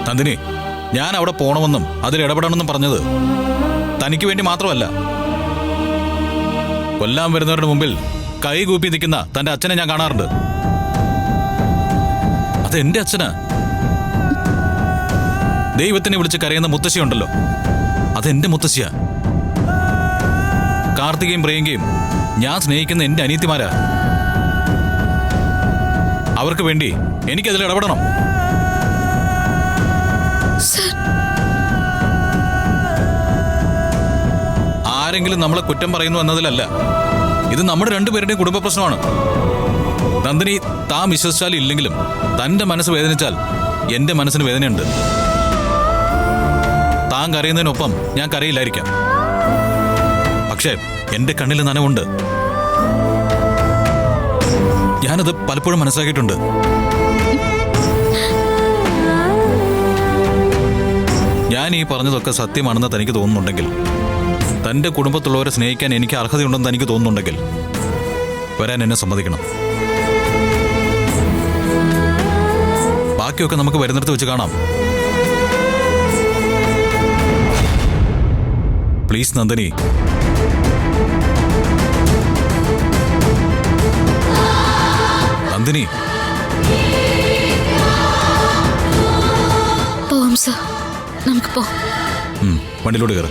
നന്ദിനി, ഞാൻ അവിടെ പോണമെന്നും അതിൽ ഇടപെടണമെന്നും പറഞ്ഞത് തനിക്ക് വേണ്ടി മാത്രമല്ല. കൊല്ലാൻ വരുന്നവരുടെ മുമ്പിൽ കൈകൂപ്പി നിൽക്കുന്ന തന്റെ അച്ഛനെ ഞാൻ കാണാറുണ്ട്. അതെന്റെ അച്ഛനാ. ദൈവത്തിനെ വിളിച്ച് കരയുന്ന മുത്തശ്ശിയുണ്ടല്ലോ, അതെന്റെ മുത്തശ്ശിയാ. കാർത്തികയും പ്രിയങ്കയും ഞാൻ സ്നേഹിക്കുന്ന എന്റെ അനിയത്തിമാരാ. അവർക്ക് വേണ്ടി എനിക്കതിൽ ഇടപെടണം. ആരെങ്കിലും നമ്മളെ കുറ്റം പറയുന്നു എന്നതിലല്ല, ഇത് നമ്മുടെ രണ്ടുപേരുടെയും കുടുംബ പ്രശ്നമാണ്. നന്ദിനി താൻ വിശ്വസിച്ചാലും ഇല്ലെങ്കിലും തന്റെ മനസ്സ് വേദനിച്ചാൽ എന്റെ മനസ്സിന് വേദനയുണ്ട്. താൻ കരയുന്നതിനൊപ്പം ഞാൻ കരയില്ലായിരിക്കാം, പക്ഷേ എന്റെ കണ്ണിൽ നനവുണ്ട്. ഞാനത് പലപ്പോഴും മനസ്സിലാക്കിയിട്ടുണ്ട്. ഞാൻ ഈ പറഞ്ഞതൊക്കെ സത്യമാണെന്ന് തനിക്ക് തോന്നുന്നുണ്ടെങ്കിൽ, തന്റെ കുടുംബത്തുള്ളവരെ സ്നേഹിക്കാൻ എനിക്ക് അർഹതയുണ്ടെന്ന് തനിക്ക് തോന്നുന്നുണ്ടെങ്കിൽ വരാൻ എന്നെ സമ്മതിക്കണം. ബാക്കിയൊക്കെ നമുക്ക് വരുന്നിടത്ത് വെച്ച് കാണാം. പ്ലീസ് നന്ദിനി. നന്ദിനി, പോവാം സർ, നമുക്ക് പോവാം. വണ്ടിയിലോട്ട് കയറ്.